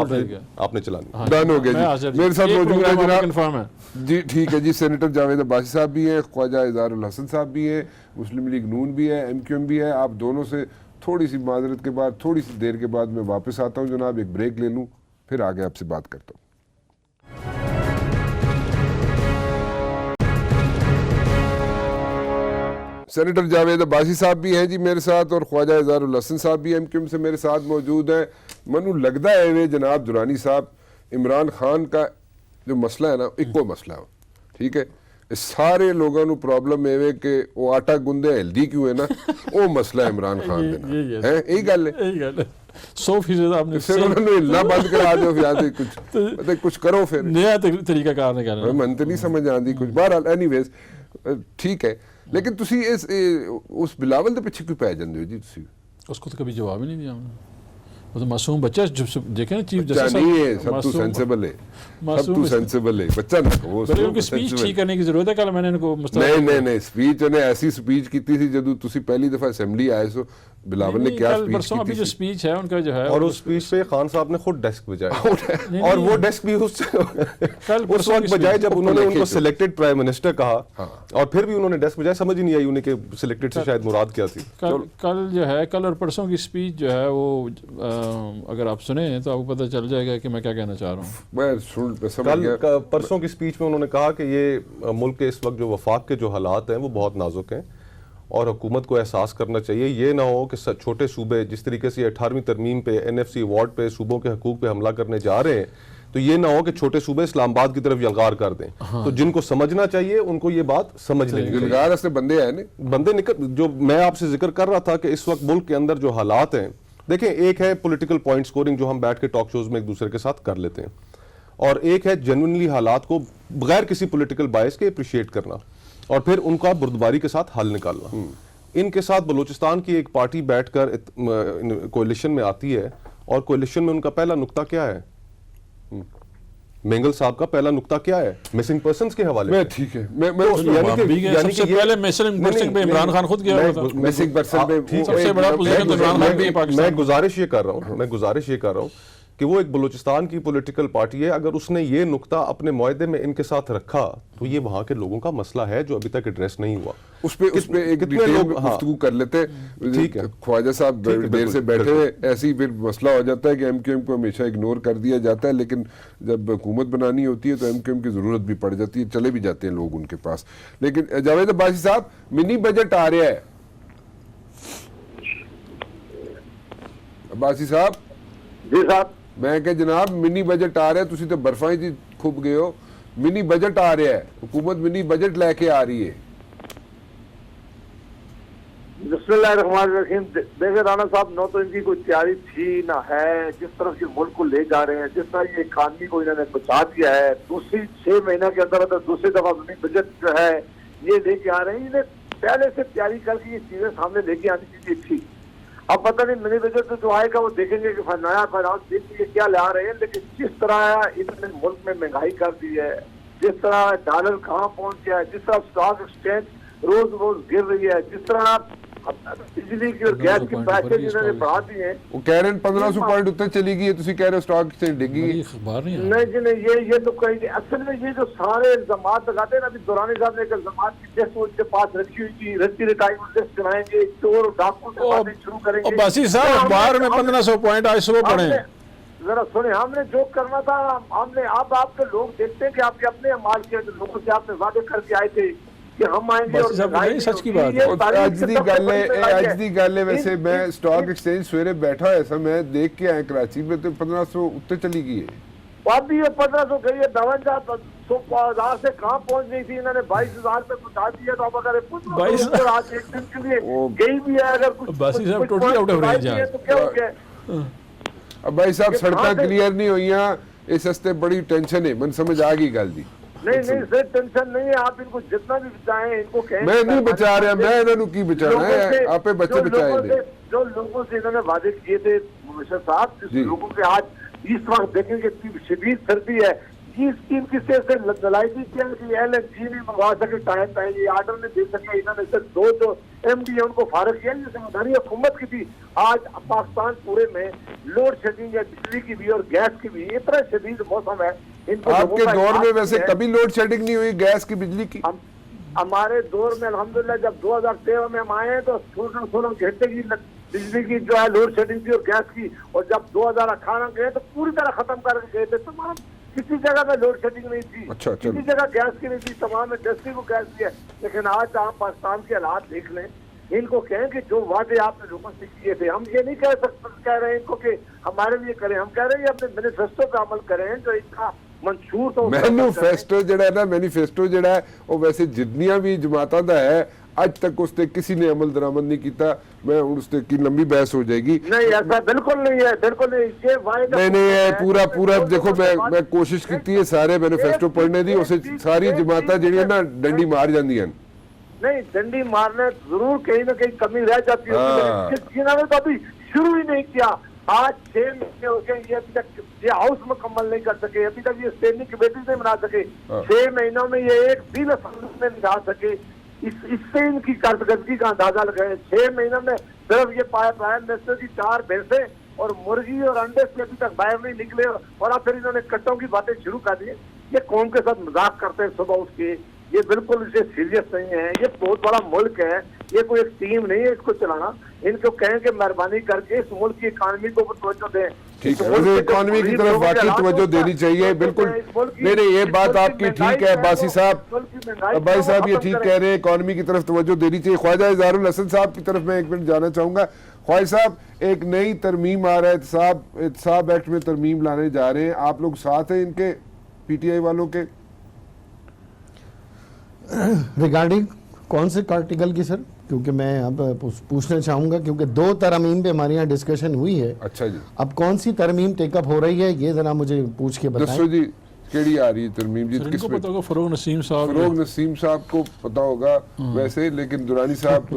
آپ نے چلانی. ڈن ہو گیا جی. میرے ساتھ موجود ہے جناب کنفرم ہے جی, ٹھیک ہے جی, سینیٹر جاوید عباسی صاحب بھی ہیں, خواجہ اظہار الحسن صاحب بھی ہیں, مسلم لیگ نون بھی ہے, ایم کیو ایم بھی ہے. آپ دونوں سے تھوڑی سی معذرت کے بعد تھوڑی سی دیر کے بعد میں واپس آتا ہوں جناب, ایک بریک لے لوں پھر آگے آپ سے بات کرتا ہوں. سینیٹر جاوید عباسی صاحب بھی ہیں جی میرے ساتھ, اور خواجہ اظہار الحسن صاحب بھی ایم کیو ایم سے میرے ساتھ موجود ہیں. منو لگتا ہے وہ جناب درانی صاحب, عمران خان کا جو مسئلہ ہے نا ایکو مسئلہ ہے, ٹھیک ہے, سارے لوگوں نو پرابلم ہے کہ وہ آٹا گندے ہیلدی کیوں ہے نا, وہ مسئلہ عمران خان دینا ہے. یہی گل ہے 100% آپ نے پھر انہوں نے ہلنا بند کرا دو, پھر کچھ کرو, پھر نیا طریقہ کار نکالنا. من تو نہیں سمجھ آتی کچھ. بہرحال اینی ویز ٹھیک ہے, لیکن تسی اس بلاول دے پیچھے کیوں پی جاندے ہو جی؟ تسی اس کو تو کبھی جواب ہی نہیں دیا ہم نے. وہ تو معصوم بچہ دیکھیں نا چیف بچہ نہیں ہے, سب تو سینسیبل ہے, سب تو سینسیبل ہے, بچہ نہ کہو. ان کی سپیچ ٹھیک کرنے کی ضرورت ہے. کل میں نے ان کو نہیں سپیچ انہیں ایسی سپیچ کی تھی جدو تسی پہلی دفعہ اسمبلی آئے سو, بلاول نے کیا سپیچ کی ابھی جو سپیچ ہے ان کا جو ہے, اور اس سپیچ پہ خان صاحب نے خود ڈیسک بجایا, اور وہ ڈیسک بھی اس وقت بجائے جب انہوں نے ان کو سلیکٹڈ پرائم منسٹر کہا, اور پھر بھی انہوں نے ڈیسک بجایا. سمجھ ہی نہیں آئی انہیں کہ سلیکٹڈ سے شاید مراد کیا تھی. کل جو ہے, کل اور پرسوں کی سپیچ جو ہے وہ اگر آپ سنیں تو آپ کو پتہ چل جائے گا کہ میں کیا کہنا چاہ رہا ہوں. کل پرسوں کی سپیچ میں انہوں نے کہا کہ یہ ملک کے اس وقت جو وفاق کے جو حالات ہیں وہ بہت نازک ہیں, اور حکومت کو احساس کرنا چاہیے. یہ نہ ہو کہ چھوٹے صوبے جس طریقے سے 18ویں ترمیم پہ NFC ایوارڈ پہ صوبوں کے حقوق پہ حملہ کرنے جا رہے ہیں, تو یہ نہ ہو کہ چھوٹے صوبے اسلام آباد کی طرف یلغار کر دیں. تو جن کو سمجھنا چاہیے ان کو یہ بات سمجھ لیں. یلغار اس بندے آئے نا, بندے نکل, جو میں آپ سے ذکر کر رہا تھا کہ اس وقت ملک کے اندر جو حالات ہیں, دیکھیں ایک ہے پولیٹیکل پوائنٹ سکورنگ جو ہم بیٹھ کے ٹاک شوز میں ایک دوسرے کے ساتھ کر لیتے ہیں, اور ایک ہے جنوینلی حالات کو بغیر کسی پولیٹیکل بائس کے اپریشیٹ کرنا, اور پھر ان کا بردباری کے ساتھ حل نکالنا. ان کے ساتھ بلوچستان کی ایک پارٹی بیٹھ کر کوalition میں آتی ہے, اور کوalition میں ان کا پہلا نقطہ کیا ہے؟ مینگل صاحب کا پہلا نقطہ کیا ہے؟ مسنگ پرسنز کے حوالے میں ٹھیک ہے, سب سے پہلے مسنگ پرسن پہ عمران خان خود گیا ہوا تھا. مسنگ پرسن پہ سب سے بڑا پوزیشن عمران خان کی پاکستان. میں گزارش یہ کر رہا ہوں کہ وہ ایک بلوچستان کی پولیٹیکل پارٹی ہے, اگر اس نے یہ نقطہ اپنے معاہدے میں ان کے ساتھ رکھا تو یہ وہاں کے لوگوں کا مسئلہ ہے جو ابھی تک ایڈریس نہیں ہوا. اس پہ ایک ڈیٹیل گفتگو کر لیتے. ٹھیک ہے, خواجہ صاحب دیر سے بیٹھے ہوئے, ایسے ہی پھر مسئلہ ہو جاتا ہے کہ ایم کیو ایم کو ہمیشہ اگنور کر دیا جاتا ہے, لیکن جب حکومت بنانی ہوتی ہے تو ایم کیو ایم کی ضرورت بھی پڑ جاتی ہے, چلے بھی جاتے ہیں لوگ ان کے پاس. لیکن جاوید عباسی صاحب, منی بجٹ آ رہا ہے. عباسی صاحب جی صاحب, میں کہ جناب منی بجٹ آ رہا ہے, تسی تو برفاں ہی کھب گئے ہو. منی بجٹ آ رہا ہے, حکومت منی بجٹ لے کے آ رہی ہے. بسم اللہ الرحمن الرحیم. دیکھیں رانا صاحب, نہ تو ان کی کوئی تیاری تھی نہ ہے. جس طرح کے ملک کو لے جا رہے ہیں, جس طرح یہ اکانومی کو انہوں نے بچا دیا ہے, دوسری 6 مہینہ کے اندر دوسری دفعہ منی بجٹ جو ہے یہ لے کے آ رہے ہیں. انہیں پہلے سے تیاری کر کے یہ چیزیں سامنے لے کے آنی چاہیے تھی. اب پتہ نہیں منی بجٹ جو آئے گا وہ دیکھیں گے کہ نیا فائنانس دیکھ لیے کیا لے آ رہے ہیں. لیکن جس طرح انہوں نے ملک میں مہنگائی کر دی ہے, جس طرح ڈالر کہاں پہنچ گیا ہے, جس طرح اسٹاک ایکسچینج روز روز گر رہی ہے, جس طرح بجلی کی اور گیس کی پیسے انہوں نے بڑھا دیے ہیں. وہ کہہ رہے ہیں 1500 پوائنٹ اتنے چلی گئی ہے, تسی کہہ رہے ہو اسٹاک ایکسچینج ڈگی. نہیں جی نہیں, یہ تو کہیں نہیں. اصل میں یہ جو سارے الزامات لگاتے ہیں نا, ابھی دورانی صاحب نے ایک الزامات کی لسٹ ان کے پاس رکھی ہوئی تھی, رسی ریٹائرمنٹ لسٹ بنائیں گے, چور ڈاکو سے باتیں شروع کریں گے. باسی صاحب اخبار میں 1500 پوائنٹ آج صبح پڑھیں. ذرا سنیں, ہم نے جو کرنا تھا ہم نے, اب آپ کے لوگ دیکھتے ہیں کہ آپ کے اپنے اعمال کے لوگوں سے آپ نے وعدے کر کے آئے تھے کہ ہم آئیں گے, اور سچ کی بات ہے. اج دی گل ہے. ویسے میں اسٹاک ایکسچینج سویرے بیٹھا ایسا میں دیکھ کے آیا کراچی میں, تو 1500 اتنے چلی گئی ہے. اب بھی یہ 1500 گئی ہے. 52,000 سے کہاں پہنچ گئی تھی, انہوں نے 22,000 پہ پہنچا دیا. تو اب اگر 1500 آج ایک دن کے لیے گئی بھی ہے, اگر کچھ باسی صاحب ٹوٹلی آؤٹ آف رینج ہیں تو کیا ہو گیا؟ اب بھائی صاحب سڑکاں کلیئر نہیں ہوئی ہیں, اس ہستے بڑی ٹینشن ہے. من سمجھ آ گئی گل دی. نہیں سر ٹینشن نہیں ہے, آپ ان کو جتنا بھی بچائیں ان کو کہیں. میں نہیں بچا رہا, میں انہوں نے کی بچانا ہے, آپ بچے بچائے نہیں. جو لوگوں سے انہوں نے وعدے کیے تھے مبشر صاحب, جس لوگوں کے آج اس وقت دیکھیں کہ اتنی شدید سردی ہے, یہ اسکیم کس طرح سے لڑائی کی کیا کہ ایل این جی نہیں منگوا سکے ٹائم پہ, یہ آرڈر نہیں دے سکے, انہوں نے صرف 2 جو ایم ڈی ہے ان کو فارغ کیا, یہ ذمہ داری حکومت کی تھی. آج پاکستان پورے میں لوڈ شیڈنگ ہے, بجلی کی بھی اور گیس کی بھی, اتنا شدید موسم ہے. آپ کے دور میں ویسے کبھی لوڈ شیڈنگ نہیں ہوئی گیس کی, بجلی کی؟ ہمارے دور میں الحمدللہ جب 2013 میں ہم آئے ہیں تو 16 گھنٹے کی بجلی کی جو ہے لوڈ شیڈنگ تھی اور گیس کی, اور جب 2018 گئے تو پوری طرح ختم کر کے گئے تھے. تمام کسی جگہ میں لوڈ شیڈنگ نہیں تھی, کسی جگہ گیس کی نہیں تھی, تمام انڈسٹری کو گیس دی ہے. لیکن آج آپ پاکستان کے حالات دیکھ لیں, ان کو کہیں کہ جو وعدے آپ نے لوگوں سے کیے تھے, ہم یہ نہیں کہہ رہے ہیں ان کو کہ ہمارے لیے کریں, ہم کہہ رہے ہیں اپنے مینیفیسٹو کا عمل کریں جو ان کا منشور تو مینیفیسٹو جڑا ہے نا, مینیفیسٹو جڑا ہے وہ ویسے جتنیاں بھی جماعتاں دا ہے اج تک اس تے کسی نے عمل درآمد نہیں کیتا. میں اس تے کی لمبی بحث ہو جائے گی. نہیں ایسا بالکل نہیں ہے, بالکل نہیں. یہ نہیں پورا دیکھو, میں کوشش کیتی ہے سارے مینیفیسٹو پڑھنے دی, اسے ساری جماعتاں جڑیاں نا ڈنڈی مار جاندیاں. نہیں ڈنڈی مارنے ضرور کہیں نہ کہیں کمی رہ جاتی ہے, جنہوں نے تو ابھی شروع ہی نہیں کیا. آج 6 مہینے ہو گئے, یہ ابھی تک یہ ہاؤس مکمل نہیں کر سکے, ابھی تک یہ اسٹینڈنگ کمیٹی نہیں بنا سکے. 6 مہینوں میں یہ ایک بھی نہیں نکال سکے. اس سے ان کی کارکردگی کا اندازہ لگائیں. 6 مہینوں میں صرف یہ پرائم منسٹر کی 4 بھینسیں اور مرغی اور انڈے سے ابھی تک باہر نہیں نکلے, اور اب پھر انہوں نے کٹوں کی باتیں شروع کر دی. یہ قوم کے ساتھ مذاق کرتے ہیں صبح اٹھ کے, یہ بالکل اسے سیریس نہیں ہے. یہ بہت بڑا ملک ہے, یہ کوئی ایک ٹیم نہیں ہے اس کو چلانا. ان کو کہیں کہ مہربانی کر کے اس ملک کی اکانومی کو توجہ دیں. ٹھیک ہے, اکانومی کی طرف واقعی توجہ دینی چاہیے. بالکل نہیں, یہ بات آپ کی ٹھیک ہے باسی صاحب, عباسی صاحب یہ ٹھیک کہہ رہے ہیں, اکانومی کی طرف توجہ دینی چاہیے. خواجہ اظہار الحسن صاحب کی طرف میں 1 منٹ جانا چاہوں گا. خواجہ صاحب, ایک نئی ترمیم آ رہا ہے, احتساب ایکٹ میں ترمیم لانے جا رہے ہیں, آپ لوگ ساتھ ہیں ان کے پی ٹی آئی والوں کے؟ ریگارڈنگ کون سے آرٹیکل کی سر؟ کیونکہ میں اب پوچھنا چاہوں گا, کیونکہ 2 ترمیم پہ ہمارے یہاں ڈسکشن ہوئی ہے. اچھا جی, اب کون سی ترمیم ٹیک اپ ہو رہی ہے یہ ذرا مجھے پوچھ کے بتائیں. دسو جی کیڑی آ رہی ہے ترمیم جی؟ کس کو پتہ ہوگا؟ فروغ نسیم صاحب کو پتہ ہوگا ویسے, لیکن درانی صاحب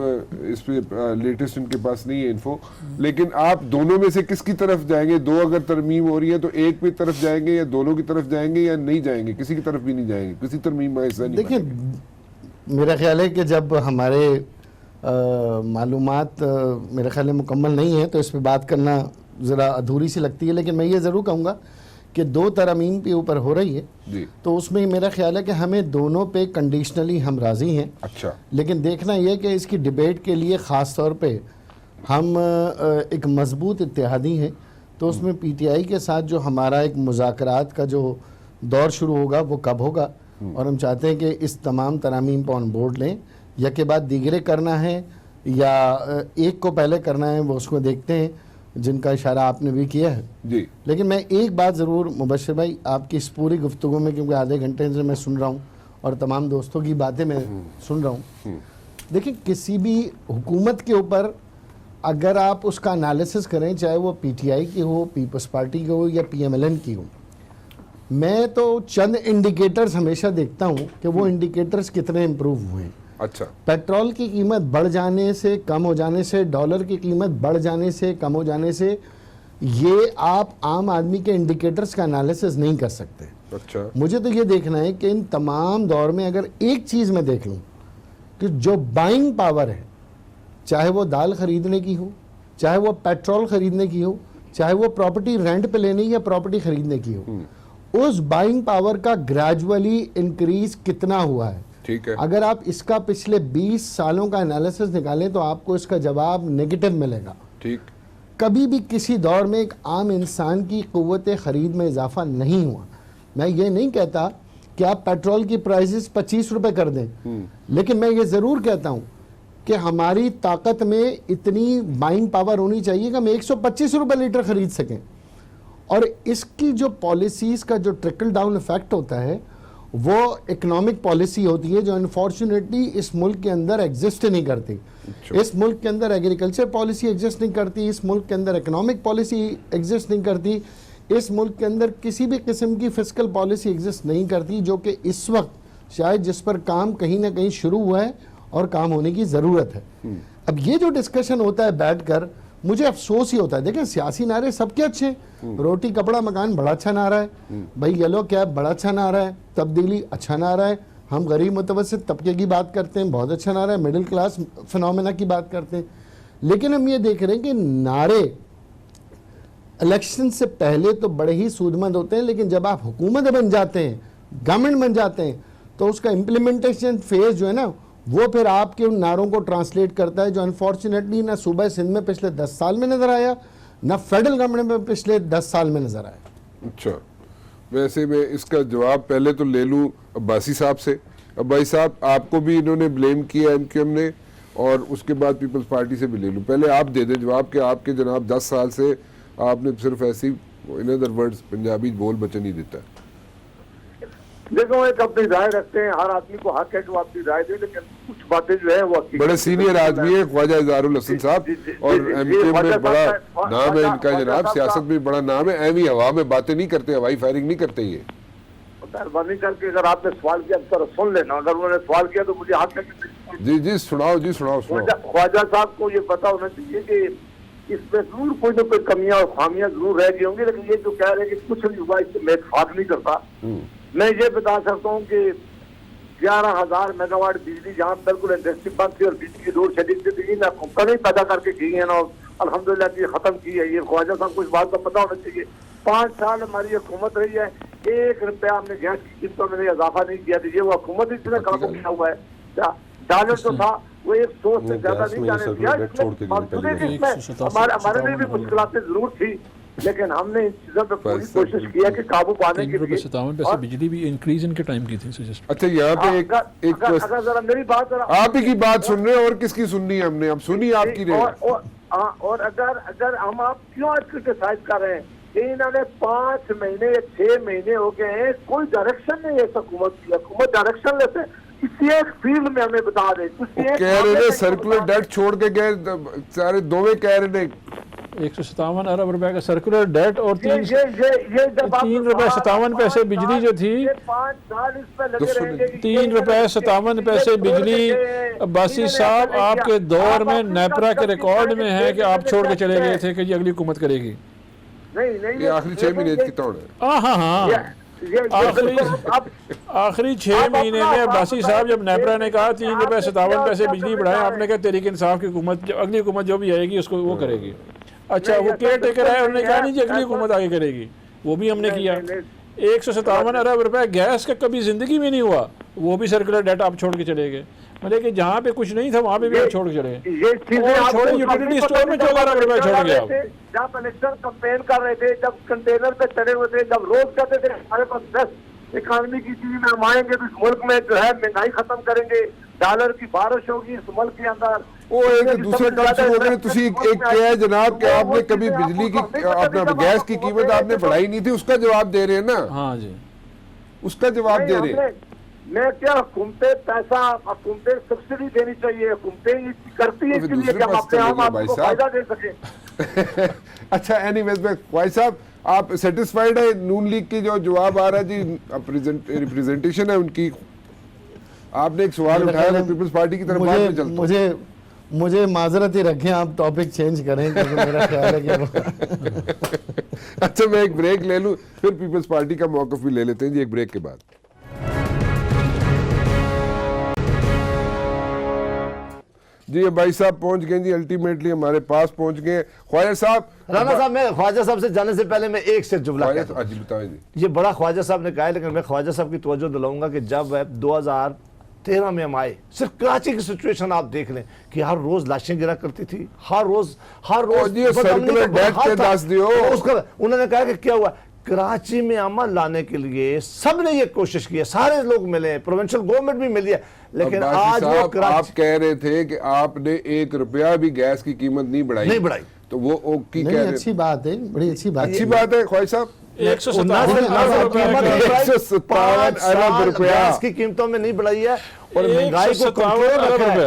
اس پہ لیٹسٹ ان کے پاس نہیں ہے انفو. لیکن آپ دونوں میں سے کس کی طرف جائیں گے؟ 2 اگر ترمیم ہو رہی ہے تو ایک کی طرف جائیں گے یا دونوں کی طرف جائیں گے یا نہیں جائیں گے؟ کسی کی طرف بھی نہیں جائیں گے, کسی ترمیم میں حصہ نہیں. دیکھیں میرا خیال ہے کہ جب ہمارے معلومات میرے خیال میں مکمل نہیں ہے تو اس پہ بات کرنا ذرا ادھوری سی لگتی ہے. لیکن میں یہ ضرور کہوں گا کہ 2 ترامیم پہ اوپر ہو رہی ہے تو اس میں میرا خیال ہے کہ ہمیں دونوں پہ کنڈیشنلی ہم راضی ہیں. اچھا, لیکن دیکھنا یہ کہ اس کی ڈیبیٹ کے لیے خاص طور پہ ہم ایک مضبوط اتحادی ہیں, تو اس میں پی ٹی آئی کے ساتھ جو ہمارا ایک مذاکرات کا جو دور شروع ہوگا وہ کب ہوگا, اور ہم چاہتے ہیں کہ اس تمام ترامیم پہ آن بورڈ لیں, یا کے بعد دیگرے کرنا ہے یا ایک کو پہلے کرنا ہے, وہ اس کو دیکھتے ہیں جن کا اشارہ آپ نے بھی کیا ہے. جی لیکن میں ایک بات ضرور مبشر بھائی آپ کی اس پوری گفتگو میں, کیونکہ آدھے گھنٹے سے میں سن رہا ہوں اور تمام دوستوں کی باتیں میں سن رہا ہوں, دیکھیں کسی بھی حکومت کے اوپر اگر آپ اس کا انالیسس کریں, چاہے وہ پی ٹی آئی کی ہو, پیپلز پارٹی کی ہو یا پی ایم ایل این کی ہو, میں تو چند انڈیکیٹرز ہمیشہ دیکھتا ہوں کہ وہ انڈیکیٹرز کتنے امپروو ہوئے ہیں. اچھا, پیٹرول کی قیمت بڑھ جانے سے, کم ہو جانے سے, ڈالر کی قیمت بڑھ جانے سے, کم ہو جانے سے, یہ آپ عام آدمی کے انڈیکیٹرز کا انالیسس نہیں کر سکتے. اچھا, مجھے تو یہ دیکھنا ہے کہ ان تمام دور میں اگر ایک چیز میں دیکھ لوں کہ جو بائنگ پاور ہے, چاہے وہ دال خریدنے کی ہو, چاہے وہ پیٹرول خریدنے کی ہو, چاہے وہ پراپرٹی رینٹ پہ لینی یا پراپرٹی خریدنے کی ہو, اس بائنگ پاور کا گریجولی انکریز کتنا ہوا ہے. ٹھیک ہے, اگر آپ اس کا پچھلے 20 سالوں کا انالیسس نکالیں تو آپ کو اس کا جواب نیگیٹو ملے گا. ٹھیک, کبھی بھی کسی دور میں ایک عام انسان کی قوت خرید میں اضافہ نہیں ہوا. میں یہ نہیں کہتا کہ آپ پیٹرول کی پرائسز 25 روپے کر دیں, لیکن میں یہ ضرور کہتا ہوں کہ ہماری طاقت میں اتنی بائنگ پاور ہونی چاہیے کہ ہم 125 روپے لیٹر خرید سکیں. اور اس کی جو پالیسیز کا جو ٹرکل ڈاؤن ایفیکٹ ہوتا ہے وہ اکنامک پالیسی ہوتی ہے جو انفارچونیٹلی اس ملک کے اندر ایگزسٹ نہیں کرتی. اس ملک کے اندر ایگریکلچر پالیسی ایگزسٹ نہیں کرتی, اس ملک کے اندر اکنامک پالیسی ایگزسٹ نہیں کرتی اس ملک کے اندر کسی بھی قسم کی فسکل پالیسی ایگزسٹ نہیں کرتی جو کہ اس وقت شاید جس پر کام کہیں نہ کہیں شروع ہوا ہے اور کام ہونے کی ضرورت ہے. اب یہ جو ڈسکشن ہوتا ہے بیٹھ کر, مجھے افسوس ہی ہوتا ہے. دیکھیں سیاسی نعرے سب کے اچھے ہیں, روٹی کپڑا مکان بڑا اچھا نعرہ ہے, بھائی یلو کیب بڑا اچھا نعرہ ہے, تبدیلی اچھا نعرہ ہے, ہم غریب متوسط طبقے کی بات کرتے ہیں بہت اچھا نعرہ ہے, مڈل کلاس فنومینا کی بات کرتے ہیں. لیکن ہم یہ دیکھ رہے ہیں کہ نعرے الیکشن سے پہلے تو بڑے ہی سودمند ہوتے ہیں, لیکن جب آپ حکومت بن جاتے ہیں, گورنمنٹ بن جاتے ہیں, تو اس کا امپلیمنٹیشن فیز جو ہے نا وہ پھر آپ کے ان نعروں کو ٹرانسلیٹ کرتا ہے, جو انفارچونیٹلی نہ صوبہ سندھ میں پچھلے 10 سال میں نظر آیا, نہ فیڈرل گورنمنٹ میں پچھلے 10 سال میں نظر آیا. اچھا, ویسے میں اس کا جواب پہلے تو لے لوں عباسی صاحب سے. عباسی صاحب, آپ کو بھی انہوں نے بلیم کیا ایم کیو ایم نے, اور اس کے بعد پیپلز پارٹی سے بھی لے لوں. پہلے آپ دے دیں جواب کہ آپ کے جناب 10 سال سے آپ نے صرف ایسی ان ادر ورڈز پنجابی بول بچے نہیں دیتا. دیکھو ایک اپنی رائے رکھتے ہیں, ہر آدمی کو حق ہے کہ وہ اپنی رائے دے, لیکن کچھ باتیں جو ہے وہ بڑے سینئر آدمی ہیں خواجہ اظہار الحسن صاحب, اور ایم کیو ایم میں بڑا نام ہے ان کا جناب, سیاست میں بڑا نام ہے. ایویں ہوا میں باتیں نہیں کرتے, ہوائی فائرنگ نہیں کرتے. یہ مہربانی کر کے اگر آپ نے سوال کیا تو سن لینا, اگر انہوں نے سوال کیا تو مجھے حق ہے کہ جی جی سناؤ, جی سناؤ. خواجہ صاحب کو یہ پتا ہونا چاہیے کہ اس میں ضرور کوئی نہ کوئی کمیاں اور خامیاں ضرور رہ گئی ہوں گی, لیکن یہ جو کہہ رہے ہیں کہ کچھ نہیں ہوا اس سے میں اتفاق نہیں کرتا. میں یہ بتا سکتا ہوں کہ 11,000 میگا واٹ بجلی جہاں بالکل انڈسٹری بند تھی اور بجلی کی لوڈ شیڈنگ سے تھی, نہ کمی پیدا کر کے کی ہے نا الحمدللہ کی ختم کی ہے. یہ خواجہ صاحب کو اس بات کا پتا ہونا چاہیے. 5 سال ہماری حکومت رہی ہے, 1 روپیہ ہم نے گیس کی قیمتوں میں اضافہ نہیں کیا تھا. یہ وہ حکومت اس نے کام کیا ہوا ہے. ڈالر جو تھا وہ 100 سے زیادہ نہیں جانے دیا. ہمارے لیے بھی مشکلاتیں ضرور تھی, لیکن ہم نے ان چیزوں پہ پوری کوشش کیا کہ قابو پانے کے لیے. 57 پیسے بجلی بھی انکریز ان کے ٹائم کی تھی. اچھا یہاں پہ ایک اگر ذرا میری بات آپ ہی کی بات سن رہے ہیں, اور کس کی سننی ہے ہم نے, اب سنی آپ کی رہے. اور اگر ہم آپ کیوں آج کرٹیسائز کر رہے ہیں کہ انہوں نے 5 مہینے یا 6 مہینے ہو گئے ہیں, کوئی ڈائریکشن نہیں ہے حکومت کی. حکومت ڈائریکشن لیتے کسی ایک فیلڈ میں ہمیں بتا دیں. کہہ رہے ہیں سرکولر ڈیٹ چھوڑ کے گئے, سارے دوویں کہہ رہے ہیں 157 ارب روپے کا سرکولر ڈیٹ, اور 3 روپے 57 پیسے بجلی جو تھی, 3 روپے 57 پیسے بجلی. عباسی صاحب آپ کے دور میں نیپرا کے ریکارڈ میں ہے کہ آپ چھوڑ کے چلے گئے تھے کہ یہ اگلی حکومت کرے گی. یہ آخری 6 مہینے کی توڑ ہے. ہاں آخری 6 مہینے میں عباسی صاحب جب نیپرا نے کہا 3 روپے 57 پیسے بجلی بڑھائیں, آپ نے کہا تحریک انصاف کی حکومت اگلی حکومت جو بھی آئے گی اس کو وہ کرے گی. اچھا وہ کیئر ٹیکر ہے, انہوں نے کہا نہیں جی اگلی حکومت آگے کرے گی, وہ بھی ہم نے کیا. 157 ارب روپے گیس کا کبھی زندگی میں نہیں ہوا, وہ بھی سرکولر ڈیٹ آپ چھوڑ کے چلے گئے. مطلب کہ جہاں پہ کچھ نہیں تھا وہاں پہ بھی آپ چھوڑ کے چلے گئے. یوٹیلیٹی اسٹور میں 14 ارب روپے چھوڑ گیا. جب الیکشن کمپین کر رہے تھے, جب کنٹینر پہ چڑے ہوئے تھے, جب روز کہتے تھے ہمارے پاس 10 اکانومی کی چیز میں ہم آئیں گے تو اس ملک میں جو ہے مہنگائی ختم کریں گے, ڈالر کی بارش ہوگی اس ملک کے اندر. وہ ایک دوسرے ٹرم ہو گئے. تسی ایک کیا ہے جناب کہ آپ نے کبھی بجلی کی اپنا گیس کی قیمت آپ نے بڑھائی نہیں تھی, اس کا جواب دے رہے ہیں نا. ہاں جی اس کا جواب دے رہے ہیں. میں کیا حکومتیں پیسہ, حکومتیں سبسڈی دینی چاہیے, حکومتیں کرتی ہیں اس کے لیے کہ ہم اپنے آپ کو فائدہ دے سکیں. اچھا اینی ویز میں خواجہ صاحب آپ سیٹسفائیڈ ہے نون لیگ کی جو جواب آ رہا ہے جی, ریپریزنٹیشن ہے ان کی. آپ نے ایک سوال اٹھایا ہے پیپلز پارٹی کی طرف, بعد میں چلتا ہوں. مجھے معذرت ہی رکھیں, آپ ٹاپک چینج کریں کیونکہ میرا خیال ہے کہ اچھا میں ایک بریک لے لوں, پھر پیپلز پارٹی کا موقف بھی لے لیتے ہیں جی ایک بریک کے بعد. جی بھائی صاحب پہنچ گئے جی, الٹیمیٹلی ہمارے پاس پہنچ گئے. خواجہ صاحب رانا صاحب, میں خواجہ صاحب سے جانے سے پہلے میں ایک سے جملہ کہتا ہوں. جی بتائیں جی. یہ بڑا خواجہ صاحب نے کہا ہے, لیکن میں خواجہ صاحب کی توجہ دلاؤں گا کہ جب 2013 میں ہم آئے, صرف کراچی کی سچویشن آپ دیکھ لیں کہ ہر روز لاشیں گرا کرتی تھی, ہر روز سرکولر ڈیٹ کے دس دیو. انہوں نے کہا کہ کیا ہوا, کراچی میں امن لانے کے لیے سب نے یہ کوشش کی ہے, سارے لوگ ملے, پروونشل گورنمنٹ بھی ملی ہے, لیکن آج وہ آپ کہہ رہے تھے کہ آپ نے 1 روپیہ بھی گیس کی قیمت نہیں بڑھائی, تو وہ کی کہہ رہے ہیں. اچھی بات ہے, بڑی اچھی بات ہے خواجہ صاحب. 157 ارب روپیہ کی قیمتوں میں نہیں بڑھائی ہے. اور مہنگائی کو 157 کنٹرول ارب رکھا ہے. روپے.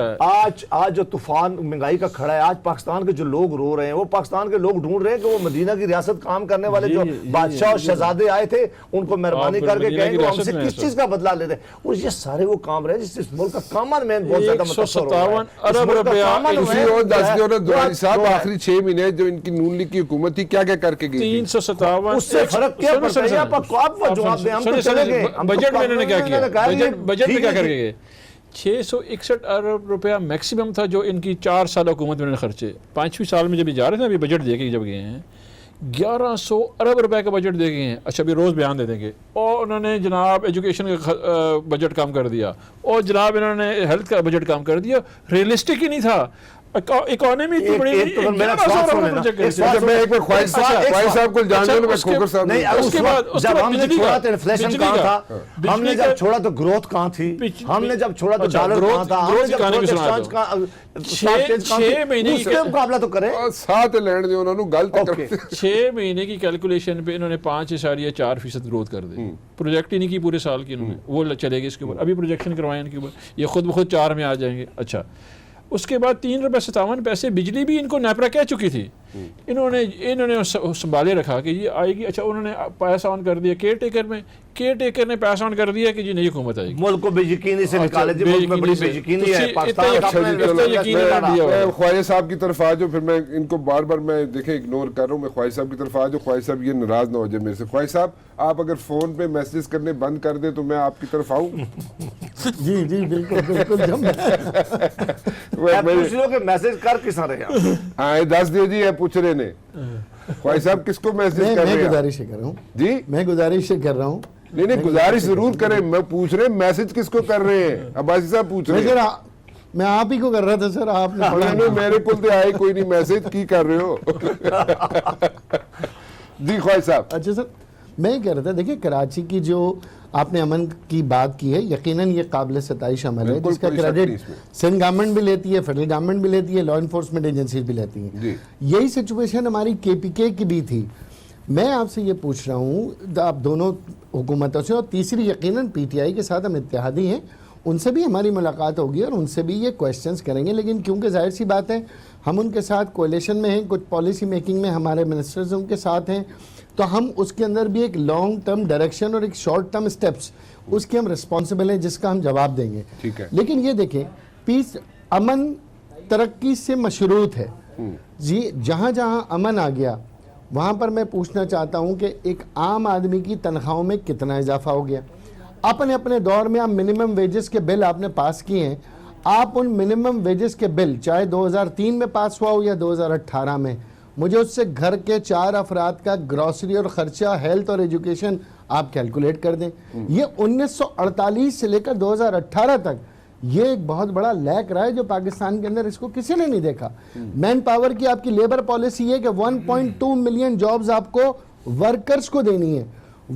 آج جو طوفان مہنگائی کا کھڑا ہے, آج پاکستان کے جو لوگ رو رہے ہیں, وہ پاکستان کے لوگ ڈھونڈ رہے ہیں کہ وہ مدینہ کی ریاست کام کرنے والے جو بادشاہ اور شہزادے آئے تھے, ان کو مہربانی کر کے کہیں کہ ہم سے کس چیز کا بدلہ لے رہے ہیں. اور یہ سارے وہ کام رہے جس سے اس ملک کا کامن مین بہت زیادہ متاثر ہو رہا ہے. 157 ارب روپیہ. اسی اور دس دو نا دوانی صاحب, آخری 6 مہینے جو ان کی نون لیگ کی حکومت تھی کیا کیا کر کے گئی تھی؟ 357. اس سے فرق کیا پڑتا ہے؟ آپ وہ جواب دیں, ہم تو چلے گئے. بجٹ میں انہوں نے کیا کیا, بجٹ میں کیا کر کے گئے؟ 661 ارب روپیہ میکسیمم تھا جو ان کی 4 سال حکومت میں خرچے. 5ویں سال میں جب جا رہے تھے, ابھی بجٹ دے کے جب گئے ہیں 1100 ارب روپے کا بجٹ دے گئے ہیں. اچھا ابھی روز بیان دے دیں گے. اور انہوں نے جناب ایجوکیشن کا بجٹ کام کر دیا, اور جناب انہوں نے ہیلتھ کا بجٹ کام کر دیا. ریئلسٹک ہی نہیں تھا. اکانومی اتنی بڑی میں ایک بار خواہش صاحب کو جان دوں, میں کھوکر صاحب نہیں, اس کے بعد جب ہم نے چھوڑا تو انفلیشن کہاں تھا, ہم نے جب چھوڑا تو گروتھ کہاں تھی, ہم نے جب چھوڑا تو ڈالر کہاں تھا, ہم نے جب چھوڑا تو ایکسچینج کہاں, اس کے مقابلہ تو کریں. ساتھ لینڈ جو انہوں نے غلط کر 6 مہینے کی کیلکولیشن پہ انہوں نے 5.4% گروتھ کر دی. پروجیکٹ ہی نہیں کی پورے سال کی انہوں نے, وہ چلے گئے اس کے اوپر. ابھی پروجیکشن کروائے ان کے اوپر, یہ خود بخود 4 میں آ جائیں گے. اچھا اس کے بعد 3.57 روپے بجلی بھی ان کو نیپرا کہہ چکی تھی. انہوں نے سنبھالے رکھا کہ یہ آئے گی. اچھا انہوں نے پیس آن کر دیا کیئر ٹیکر میں, کیئر ٹیکر نے پیس آن کر دیا کہ جی نئی حکومت آئے گی. ملک کو بے یقینی سے نکالے جی, ملک میں بڑی بے یقینی ہے. خواجہ صاحب کی طرف آ جاؤ, پھر میں ان کو بار بار میں دیکھیں اگنور کر رہا ہوں. میں خواجہ صاحب کی طرف آ جاؤ. خواجہ صاحب یہ ناراض نہ ہو جائے میرے سے. خواجہ صاحب آپ اگر فون پہ میسیج کرنے بند کر دیں تو میں آپ کی طرف آؤں. جی جی بالکل بالکل. میسج کر کس رہے ہیں, ہاں 10 دے جی, پوچھ رہے نے خواجہ صاحب کس کو میسج کر رہے ہیں؟ میں گزارش کر رہا ہوں جی, میں گزارش کر رہا ہوں. نہیں گزارش ضرور کریں. میں پوچھ رہے میسج کس کو کر رہے ہیں؟ عباسی صاحب پوچھ رہے ہیں. میں آپ ہی کو کر رہا تھا سر, آپ نے پڑھا نہیں, میرے کو تو آئے کوئی نہیں میسج کی کر رہے ہو. جی خواجہ صاحب. اچھا سر, میں یہ کہہ رہا تھا, دیکھیں کراچی کی جو آپ نے امن کی بات کی ہے, یقیناً یہ قابل ستائش عمل ہے, جس کا کریڈٹ سندھ گورنمنٹ بھی لیتی ہے, فیڈرل گورنمنٹ بھی لیتی ہے, لا انفورسمنٹ ایجنسیز بھی لیتی ہیں. یہی سچویشن ہماری KPK کی بھی تھی. میں آپ سے یہ پوچھ رہا ہوں, آپ دونوں حکومتوں سے, اور تیسری یقیناً PTI کے ساتھ ہم اتحادی ہیں, ان سے بھی ہماری ملاقات ہوگی اور ان سے بھی یہ کویسچنز کریں گے. لیکن کیونکہ ظاہر سی بات ہے ہم ان کے ساتھ کولیشن میں ہیں, کچھ پالیسی میکنگ میں ہمارے منسٹرز ان کے ساتھ ہیں, تو ہم اس کے اندر بھی ایک لانگ ٹرم ڈائریکشن اور ایک شارٹ ٹرم سٹیپس اس کے ہم رسپانسبل ہیں, جس کا ہم جواب دیں گے. لیکن یہ دیکھیں, پیس امن ترقی سے مشروط ہے جی. جہاں جہاں امن آ گیا وہاں پر میں پوچھنا چاہتا ہوں کہ ایک عام آدمی کی تنخواہوں میں کتنا اضافہ ہو گیا. اپنے اپنے دور میں آپ منیمم ویجز کے بل آپ نے پاس کیے ہیں, آپ ان منیمم ویجز کے بل چاہے 2003 میں پاس ہوا ہو یا 2018 میں, مجھے اس سے گھر کے 4 افراد کا گروسری اور خرچہ, ہیلتھ اور ایجوکیشن آپ کیلکولیٹ کر دیں. یہ 1948 سے لے کر 2018 تک یہ ایک بہت بڑا لیک رہا ہے جو پاکستان کے اندر اس کو کسی نے نہیں دیکھا. مین پاور کی آپ کی لیبر پالیسی ہے کہ 1.2 ملین جابز آپ کو ورکرز کو دینی ہے.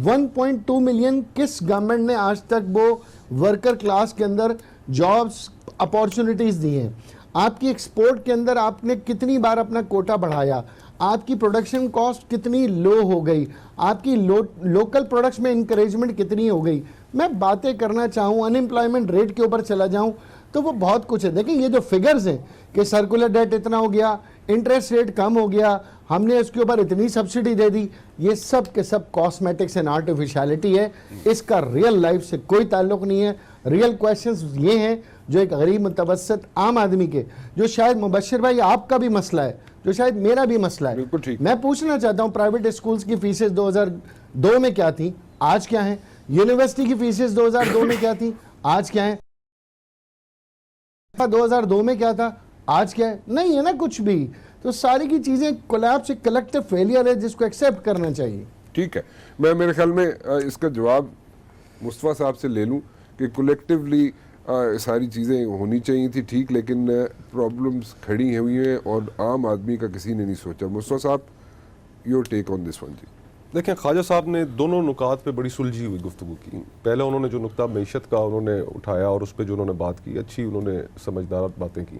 1.2 ملین کس گورنمنٹ نے آج تک وہ ورکر کلاس کے اندر جابز اپارچونٹیز دی ہیں؟ آپ کی ایکسپورٹ کے اندر آپ نے کتنی بار اپنا کوٹا بڑھایا, آپ کی پروڈکشن کاسٹ کتنی لو ہو گئی, آپ کی لوکل پروڈکٹس میں انکریجمنٹ کتنی ہو گئی. میں باتیں کرنا چاہوں, ان امپلائمنٹ ریٹ کے اوپر چلا جاؤں تو وہ بہت کچھ ہے. دیکھیں یہ جو فگرز ہیں کہ سرکولر ڈیٹ اتنا ہو گیا, انٹرسٹ ریٹ کم ہو گیا, ہم نے اس کے اوپر اتنی سبسڈی دے دی, یہ سب کے سب کاسمیٹکس اینڈ آرٹیفیشیلٹی ہے. اس کا ریئل لائف سے کوئی تعلق نہیں ہے. ریئل کویسچنز یہ ہیں جو ایک غریب متوسط عام آدمی کے, جو شاید مبشر بھائی آپ کا بھی مسئلہ ہے, جو شاید میرا بھی مسئلہ ہے. میں پوچھنا چاہتا ہوں پرائیویٹ اسکولز کی فیسز 2002 میں کیا تھیں, آج کیا ہیں؟ یونیورسٹی کی فیسز 2002 میں کیا تھیں, آج کیا ہیں؟ 2002 میں کیا تھا, آج کیا ہے؟ نہیں ہے نا کچھ بھی. تو ساری کی چیزیں کولیپس ایک کلیکٹیو فیلئر ہے جس کو ایکسیپٹ کرنا چاہیے. ٹھیک ہے, میں میرے خیال میں اس کا جواب مصطفیٰ صاحب سے لے لوں کہ کولیکٹیولی ساری چیزیں ہونی چاہیے تھی ٹھیک, لیکن پرابلمز کھڑی ہوئی ہیں اور عام آدمی کا کسی نے نہیں سوچا. مصطفیٰ صاحب your take on this one. جی دیکھیں, خواجہ صاحب نے دونوں نکات پہ بڑی سلجھی ہوئی گفتگو کی. پہلے انہوں نے جو نقطہ معیشت کا انہوں نے اٹھایا اور اس پہ جو انہوں نے بات کی, اچھی انہوں نے سمجھدار باتیں کی.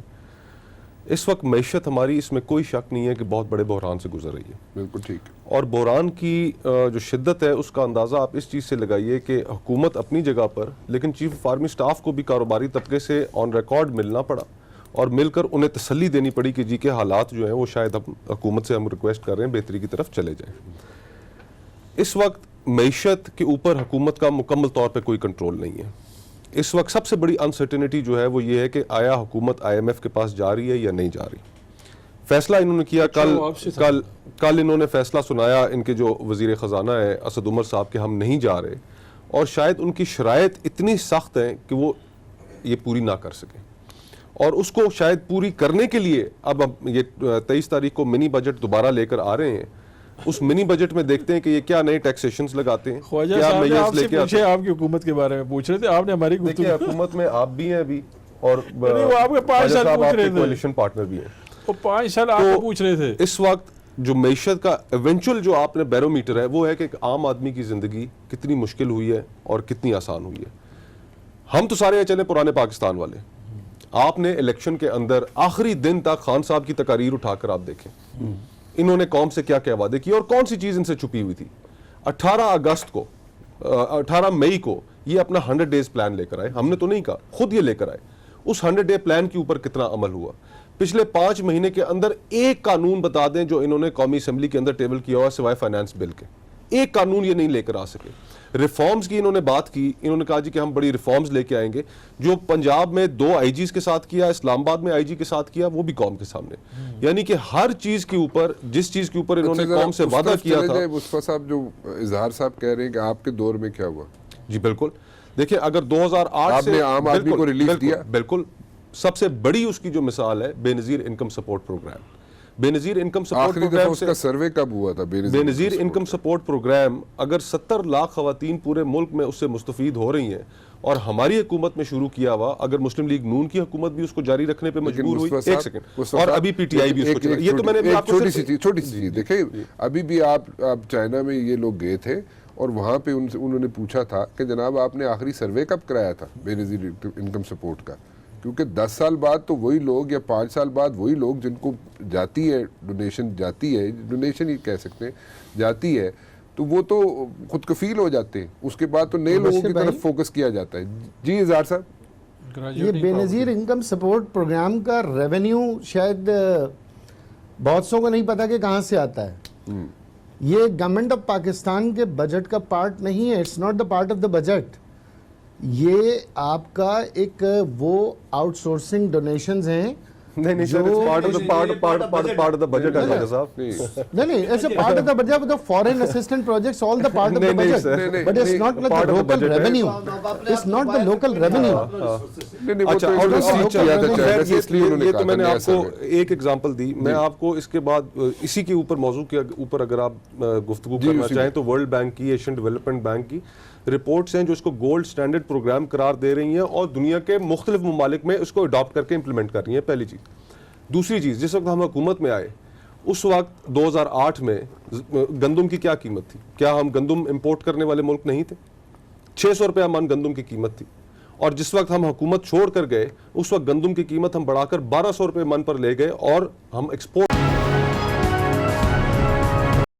اس وقت معیشت ہماری اس میں کوئی شک نہیں ہے کہ بہت بڑے بحران سے گزر رہی ہے. بالکل ٹھیک. اور بحران کی جو شدت ہے اس کا اندازہ آپ اس چیز سے لگائیے کہ حکومت اپنی جگہ پر, لیکن چیف آف آرمی سٹاف کو بھی کاروباری طبقے سے آن ریکارڈ ملنا پڑا اور مل کر انہیں تسلی دینی پڑی کہ جی کے حالات جو ہیں وہ شاید حکومت سے ہم ریکویسٹ کر رہے ہیں بہتری کی طرف چلے جائیں. اس وقت معیشت کے اوپر حکومت کا مکمل طور پہ کوئی کنٹرول نہیں ہے. اس وقت سب سے بڑی انسرٹینٹی جو ہے وہ یہ ہے کہ آیا حکومت آئی ایم ایف کے پاس جا رہی ہے یا نہیں جا رہی. فیصلہ انہوں نے کیا کل انہوں نے فیصلہ سنایا ان کے جو وزیر خزانہ ہے اسد عمر صاحب کہ ہم نہیں جا رہے, اور شاید ان کی شرائط اتنی سخت ہیں کہ وہ یہ پوری نہ کر سکیں, اور اس کو شاید پوری کرنے کے لیے اب یہ 23 تاریخ کو منی بجٹ دوبارہ لے کر آ رہے ہیں. اس منی بجٹ میں دیکھتے ہیں کہ یہ کیا نئے ٹیکسیشنز لگاتے ہیں. خواجہ صاحب نے آپ سے پوچھے, آپ کی حکومت کے بارے میں پوچھ رہے تھے, آپ نے ہماری دیکھیے حکومت میں آپ بھی ہیں ابھی, اور وہ آپ کے 5 سال پوچھ رہے تھے, کولیشن پارٹنر بھی ہیں, وہ 5 سال آپ کو پوچھ رہے تھے. اس وقت جو معیشت کا ایونچول جو آپ نے بیرومیٹر ہے وہ ہے کہ ایک عام آدمی کی زندگی کتنی مشکل ہوئی ہے اور کتنی آسان ہوئی ہے. ہم تو سارے چلے پرانے پاکستان والے, آپ نے الیکشن کے اندر آخری دن تک خان صاحب کی تقاریر اٹھا کر آپ دیکھیں انہوں نے قوم سے کیا کیا وعدے کیے اور کون سی چیز ان سے چھپی ہوئی تھی. 18 مئی کو یہ اپنا 100 ڈیز پلان لے کر آئے, ہم نے تو نہیں کہا, خود یہ لے کر آئے. اس 100 ڈے پلان کے اوپر کتنا عمل ہوا؟ پچھلے 5 مہینے کے اندر ایک قانون بتا دیں جو انہوں نے قومی اسمبلی کے اندر ٹیبل کیا ہوا سوائے فائنانس بل کے, ایک قانون یہ نہیں لے کر آ سکے. ریفارمز کی انہوں نے بات کی, انہوں نے کہا جی کہ ہم بڑی ریفارمز لے کے آئیں گے. جو پنجاب میں 2 آئی جیز کے ساتھ کیا, اسلام آباد میں آئی جی کے ساتھ کیا, وہ بھی قوم کے سامنے. یعنی کہ ہر چیز کے اوپر, جس چیز کے اوپر انہوں نے قوم سے وعدہ کیا تھا. مصطفیٰ صاحب جو اظہار صاحب کہہ رہے ہیں کہ آپ کے دور میں کیا ہوا؟ جی بالکل, دیکھیں اگر 2008 آپ نے عام آدمی کو ریلیف دیا, بالکل سب سے بڑی اس کی جو مثال ہے بے نظیر income support program. Benazir income support program اس کا سروے کب ہوا تھا؟ بے نظیر انکم سپورٹ پروگرام اگر 70 لاکھ خواتین پورے ملک میں اس سے مستفید ہو رہی ہیں, اور ہماری حکومت میں شروع کیا ہوا, اگر مسلم لیگ نون کی حکومت بھی اس کو جاری رکھنے پہ مجبور ہوئی, ایک سیکنڈ, اور ابھی پی ٹی آئی بھی اس کو چلا, یہ تو میں نے آپ کو چھوٹی سی چیز دیکھیں, ابھی بھی آپ چائنا میں یہ لوگ گئے تھے اور وہاں پہ انہوں نے پوچھا تھا کہ جناب آپ نے آخری سروے کب کرایا تھا بے نظیر انکم سپورٹ کا؟ کیونکہ 10 سال بعد تو وہی لوگ, یا 5 سال بعد وہی لوگ جن کو جاتی ہے ڈونیشن ہی کہہ سکتے ہیں, جاتی ہے, تو وہ تو خود کفیل ہو جاتے ہیں. اس کے بعد تو نئے لوگوں کی طرف فوکس کیا جاتا ہے. جی اظہار صاحب, یہ بے نظیر انکم سپورٹ پروگرام کا ریونیو شاید بہت سو کو نہیں پتا کہ کہاں سے آتا ہے. یہ گورنمنٹ آف پاکستان کے بجٹ کا پارٹ نہیں ہے, it's not the part of the budget. یہ آپ کا ایک وہ آؤٹ سورسنگ ڈونیشنز ہیں. نہیں sir, it's part of the budget ہے صاحب. نہیں, it's a part of the budget, the foreign assistance projects all the part of the budget, but it's not like the local revenue. It's not the local revenue. یہ تو میں نے آپ کو ایک ایگزامپل دی. میں آپ کو اس کے بعد اسی کے اوپر موضوع کے اوپر اگر آپ گفتگو کرنا چاہیں تو ورلڈ بینک کی, ایشین ڈیولپمنٹ بینک کی رپورٹس ہیں جو اس کو گولڈ سٹینڈرڈ پروگرام قرار دے رہی ہیں, اور دنیا کے مختلف ممالک میں اس کو اڈاپٹ کر کے امپلیمنٹ کر رہی ہیں. پہلی چیز. دوسری چیز, جس وقت ہم حکومت میں آئے اس وقت 2008 میں گندم کی کیا قیمت تھی؟ کیا ہم گندم امپورٹ کرنے والے ملک نہیں تھے؟ 600 روپے من گندم کی قیمت تھی, اور جس وقت ہم حکومت چھوڑ کر گئے اس وقت گندم کی قیمت ہم بڑھا کر 1200 روپے من پر لے گئے, اور ہم ایکسپورٹ